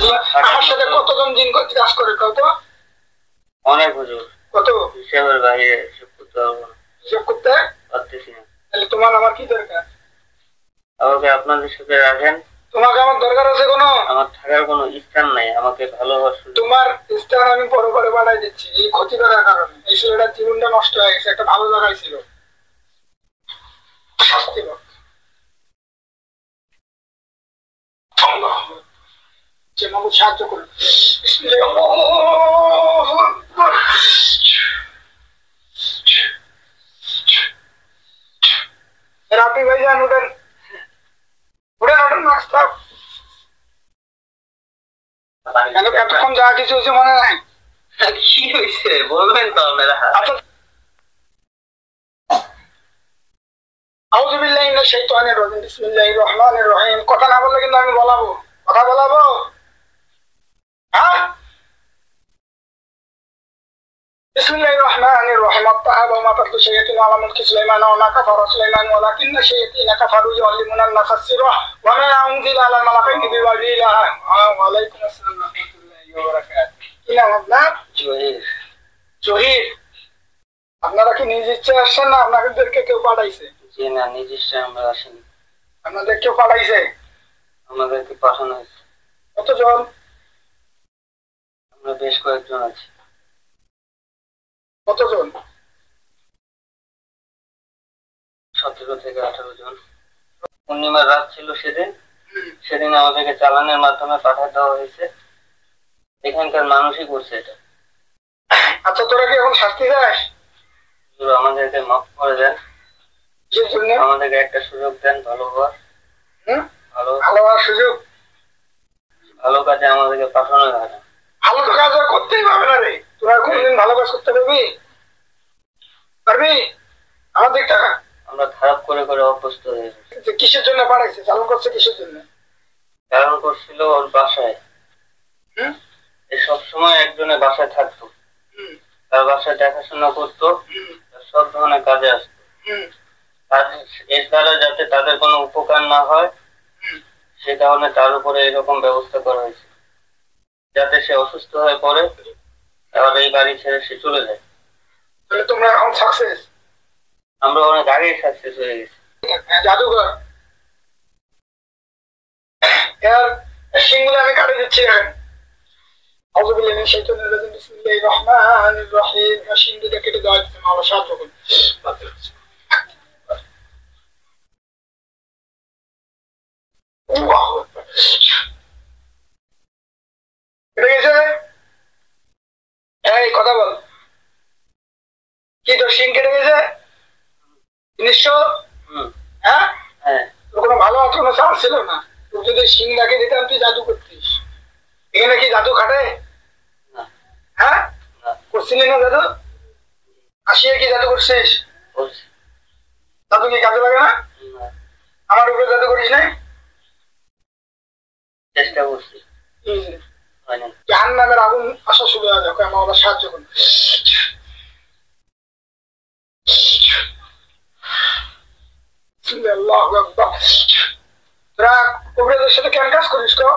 আমার সাথে কতজন জিন কাজ করে কত? অনেক হুজুর। কত? হিসাবের বাইরে। হিসাব করতে পারবো না। হিসাব করতে পারতেছি না। তাহলে তোমার আমার কি দরকার? আমাকে আপনাদের সাথে রাখেন। তোমাকে আমার দরকার আছে কোনো? আমার থাকার কোনো স্থান নাই, আমাকে ভালোবাসুন। তোমার স্থান আমি পরে পরে বাড়াই দিচ্ছি এই ক্ষতি করার কারণে। এই ছেলেটার জীবনটা নষ্ট হয়ে গেছে, একটা ভালো জায়গায় ছিল। শাস্তি পাও। যে মাহমুদ সাহায্য করুন। রাপি ভাইজান উঠেন, উঠেন উঠেন, নাস্তা এতক্ষণ যা কিছু হয়েছে মনে নাই? কি হয়েছে বলবেন তো আপনারা? আচ্ছা, আউযু বিল্লাহি মিনাশ শাইতানির রাজিম, বিসমিল্লাহির রহমানির রহিম। কথা না বললে কিন্তু আমি বলাবো, কথা বলাবো। হ্যাঁ, বিসমিল্লাহির রহমানির রহিম। আত্তাহাবা মা তাতলু শাইয়াতিন আলা মুলকি সুলাইমান ওয়া মা কাফারা সুলাইমান ওয়ালাকিন্না শায়াতিনা কাফারু ইউআল্লিমুনা আন-নাসা সিররা ওয়া মা উনজিলা আলা মালাকাইনি বিবাবিলা। ওয়া আলাইকুম আসসালাম ওয়া রাহমাতুল্লাহি ওয়া বারাকাতুহু। কি নাম আপনার? জহির। জহির, আপনারা কি নিজ ইচ্ছে আসছেন না আপনাদেরকে কেউ পাঠাইছে? জি না, নিজ ইচ্ছে আমরা আসিনি। আপনাদের কেউ পাঠাইছে? আমাদেরকে পাঠানো হয়েছে। কতজন? আমরা বেশ কয়েকজন আছি। কতজন? 17 থেকে 18 জন। পূর্ণিমার রাত ছিল সেদিন। সেদিন আমাদেরকে চালানের মাধ্যমে পাঠা দেওয়া হয়েছে। এখানকার মানুষই করছে এটা। আচ্ছা, তোরা কি এখন শাস্তি চাস? আমাদেরকে মাফ করে দেন, আমাদেরকে একটা সুযোগ দেন ভালো হওয়ার। ভালো হওয়ার সুযোগ? ভালো কাজে আমাদেরকে পাঠানো হয় না। ভালো তো কাজ করতেই পারবে না রে। তোরা কোনদিন ভালো কাজ করতে পারবি? পারবি? আমার দিক টাকা আমরা খারাপ করে করে অভ্যস্ত হয়ে গেছি। কিসের জন্য পাঠাইছে? চালন করছে কিসের জন্য? চালন করছিল ওর বাসায়। এই সবসময় একজনের বাসায় থাকতো, তার বাসায় দেখাশোনা করতো, সব ধরনের কাজে আসতো। এর দ্বারা যাতে তাদের কোনো উপকার না হয় সে কারণে তার উপরে এরকম ব্যবস্থা করা হয়েছে, যাতে সে অসুস্থ হয়ে পড়ে আবার এই বাড়ি ছেড়ে সে চলে যায়। তাহলে তোমরা এখন সাকসেস? আমরা অনেক আগেই সাকসেস হয়ে গেছি। জাদুঘর এর সিংগুলো আমি কাটে দিচ্ছি এখন। আউযু বিল্লাহি মিনাশ শাইতানির রাজিম, বিসমিল্লাহির রহমানির রহিম। সিংগুলো কেটে দেওয়া হচ্ছে, আল্লাহ সাহায্য করুন। এই কথা বল, কি তোর সিং কেটে গেছে? নিশ্চয়। হ্যাঁ, তোর কোনো ভালো কোনো চান্স ছিল না। তোর যদি সিং লাগিয়ে দিতাম তুই জাদু করতিস। এখানে কি জাদু খাটে? হ্যাঁ, করছিলি না জাদু? আসিয়ে কি জাদু করছিস? জাদু কি কাজে লাগে না? আমার উপরে জাদু করিস নাই? চেষ্টা করছি, জাহান্নামের আগুন আসা শুরু হয়ে যাবে। আমার সাহায্য করুন। তোরা কবিরাজের সাথে কেন কাজ করিস? তো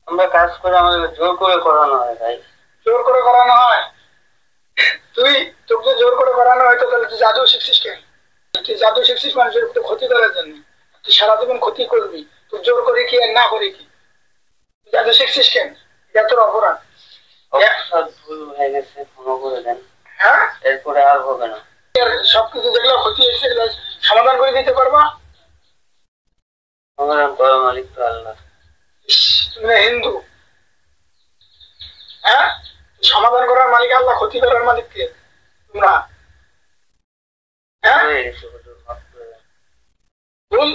আমরা কাজ করে আমাদের জোর করে করানো হয় ভাই। জোর করে করানো হয়? তুই তোকে জোর করে করানো হয়তো, তাহলে তুই জাদু শিখছিস কেন? তুই জাদু শিখছিস মানুষের ক্ষতি করার জন্য। তুই সারা জীবন ক্ষতি করবি। তুই জোর করে কি আর না করে কি? তুই জাদু শিখছিস কেন? এটা তোর অপরাধ। ভুল হয়ে গেছে, ক্ষমা করে দেন। হ্যাঁ, এরপরে আর হবে না। সবকিছু যেগুলো ক্ষতি হয়েছে সেগুলো সমাধান করে দিতে পারবা? সমাধান করার মালিক তো আল্লাহ। তুমি হিন্দু? হ্যাঁ, সমাধান করার মালিক আল্লাহ, ক্ষতি করার মালিক কে? তোমরা। হ্যাঁ, ভুল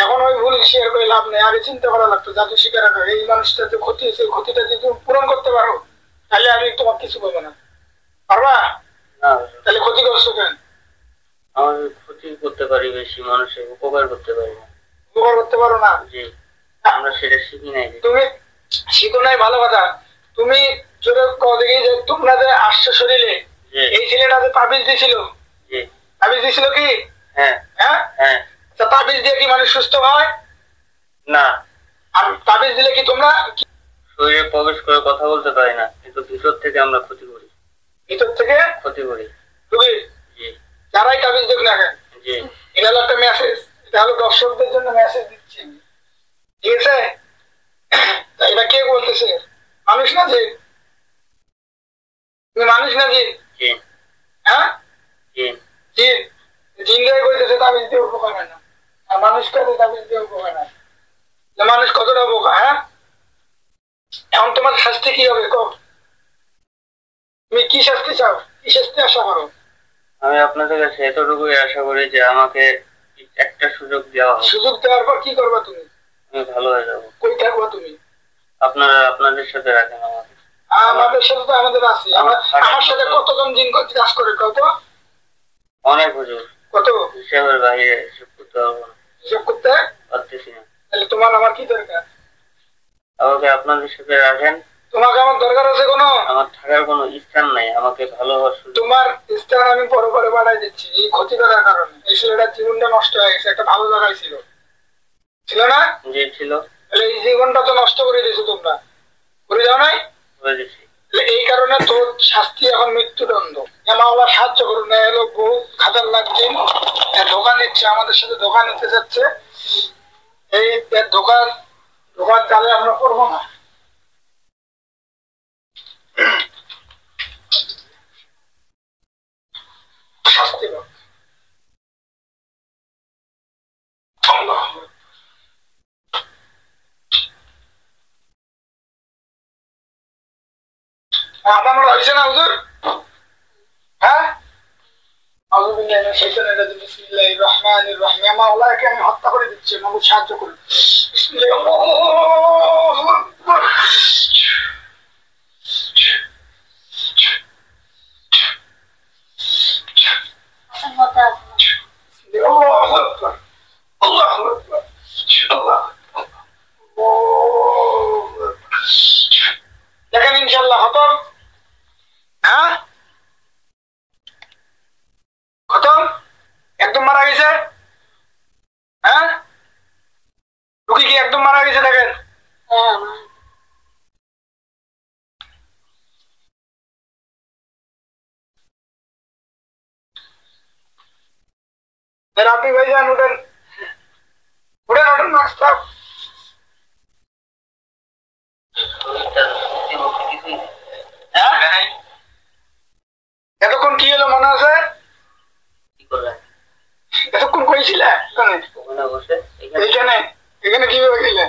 এখন ওই ভুল শেয়ার করে লাভ নেই। আগে চিন্তা করা লাগতো জাদু শিকার আগে এই মানুষটা যে ক্ষতি হয়েছে, ক্ষতিটা যদি তুমি পূরণ করতে পারো তাহলে আমি তোমার কিছু বলবো না। পারবা? তাহলে ক্ষতি করছো কেন? আমি ক্ষতি করতে পারি বেশি, মানুষের উপকার করতে পারি না। উপকার করতে পারো না? জি, আমরা সেটা শিখি নাই। তুমি শিখো নাই, ভালো কথা। তুমি যদি দেখি যে তোমরা যে আসছো শরীরে, এই ছেলেটা যে তাবিজ দিছিল, তাবিজ দিছিল কি? হ্যাঁ হ্যাঁ হ্যাঁ। তাবিজ দিয়ে কি মানুষ সুস্থ হয়? না। আর তাবিজ দিলে কি তোমরা শরীরে প্রবেশ করে কথা বলতে পারি না, কিন্তু ভিতর থেকে আমরা ক্ষতি করি। ভিতর থেকে ক্ষতি করি রুগী? জি। যারাই তাবিজ দেখ না কেন, জি। এটা হলো একটা মেসেজ, এটা হলো দর্শকদের জন্য মেসেজ দিচ্ছি, ঠিক আছে? এটা কে বলতেছে? মানুষ না জিন? তুমি মানুষ না জিন? জি। হ্যাঁ জি। জিন। জিন দিয়ে বলতেছে তাবিজ দিয়ে উপকার হয় না, আর মানুষকে তাবিজ দিয়ে উপকার হয় না। মানুষ কতটা বোকা? হ্যাঁ, এখন তোমার শাস্তি কি হবে? তুমি কি শাস্তি চাও? কি শাস্তি আশা করো? আমি আপনাদের কাছে এতটুকুই আশা করি যে আমাকে একটা সুযোগ দেওয়া হবে। সুযোগ দেওয়ার পর কি করবা তুমি? আমি ভালো হয়ে যাবো। কই থাকবা তুমি? আপনারা আপনাদের সাথে রাখেন আমাকে। আমাদের সাথে তো আমাদের আছে। আমার সাথে কতজন জিন কাজ করে কত? অনেক হুজুর। কত? হিসাবের বাইরে হিসাব করতে পারবো না। হিসাব করতে পারতেছি না। তাহলে তোমার আমার কি দরকার? আমাকে আপনাদের সাথে রাখেন। তোমাকে আমার দরকার আছে কোনো? আমার থাকার কোনো স্থান নাই, আমাকে ভালো হওয়ার সুযোগ। তোমার স্থান আমি পরে পরে বাড়াই দিচ্ছি। এই ক্ষতি করার কারণে এই ছেলেটার জীবনটা নষ্ট হয়ে গেছে। একটা ভালো জায়গায় ছিল, ছিল না? জি ছিল। তাহলে এই জীবনটা তো নষ্ট করে দিয়েছো তোমরা, করে যাও নাই? করে দিছি। এই কারণে তোর শাস্তি এখন মৃত্যুদণ্ড। আল্লাহ সাহায্য করুন। এলো বহুত খাতারনাক দিন, ধোকা নিচ্ছে, আমাদের সাথে ধোকা নিতে যাচ্ছে। এই ধোকার জালে আমরা করবো না। শাস্তি পাবো। আপনার হয়েছে না হুজুর? হ্যাঁ, আমি হত্যা করে দিচ্ছি, আমাকে সাহায্য করুন। দেখেন ইনশাল্লাহ খতম। হ্যাঁ খতম, একদম মারা গেছে। হ্যাঁ, রুগী কি একদম মারা গেছে? দেখেন আপনি ভাই যান, উঠেন উঠেন উঠেন, নাস্তা। এতক্ষণ কি হলো মনে আছে? এতক্ষণ কইছিল এইখানে, এখানে কিভাবে গেলে?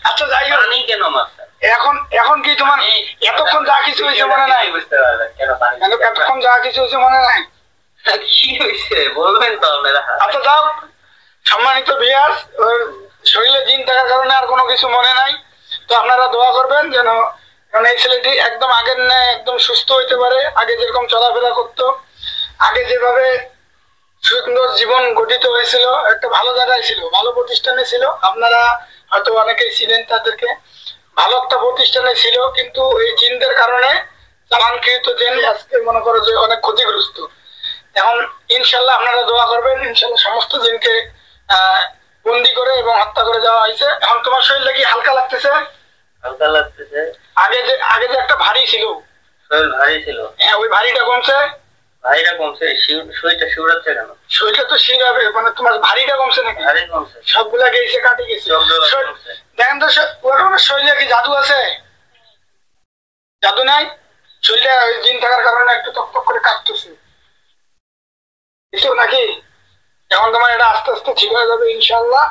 আচ্ছা যাই হোক, এখন এখন কি তোমার এতক্ষণ যা কিছু হয়েছে মনে নাই? এতক্ষণ যা কিছু হয়েছে মনে নাই? কি হয়েছে বলবেন তো আপনারা? আচ্ছা যাও, সম্মানিত ভিউয়ার্স, শরীরে জিন থাকার কারণে আর কোনো কিছু মনে নাই। তো আপনারা দোয়া করবেন যেন এই ছেলেটি একদম আগের ন্যায় একদম সুস্থ হইতে পারে, আগে যেরকম চলাফেরা করতো, আগে যেভাবে সুন্দর জীবন গঠিত হয়েছিল, একটা ভালো জায়গায় ছিল, ভালো প্রতিষ্ঠানে ছিল। আপনারা হয়তো অনেকেই ছিলেন তাদেরকে, ভালো একটা প্রতিষ্ঠানে ছিল, কিন্তু এই জিনদের কারণে চালানকৃত জেন আজকে মনে করো যে অনেক ক্ষতিগ্রস্ত। এখন ইনশাল্লাহ আপনারা দোয়া করবেন, ইনশাল্লাহ সমস্ত জিনকে বন্দি করে এবং হত্যা করে দেওয়া হয়েছে। এখন তোমার শরীরটা কি হালকা লাগতেছে? হালকা লাগতেছে। আগে যে একটা ভারী ছিল, শরীর ভারী ছিল, হ্যাঁ ওই ভারীটা কমছে? ভারীটা কমছে। শরীরটা শিউরাচ্ছে কেন? শরীরটা তো শিরাবে, মানে তোমার ভারীটা কমছে নাকি? ভারী কমছে, সবগুলা গেছে, কাটে গেছে। দেখেন তো শরীরে কি জাদু আছে? জাদু নাই? শরীরে জিন থাকার কারণে একটু তক করে কাঁপতেছে কিছু নাকি? এখন তোমার এটা আস্তে আস্তে ঠিক হয়ে যাবে ইনশাল্লাহ।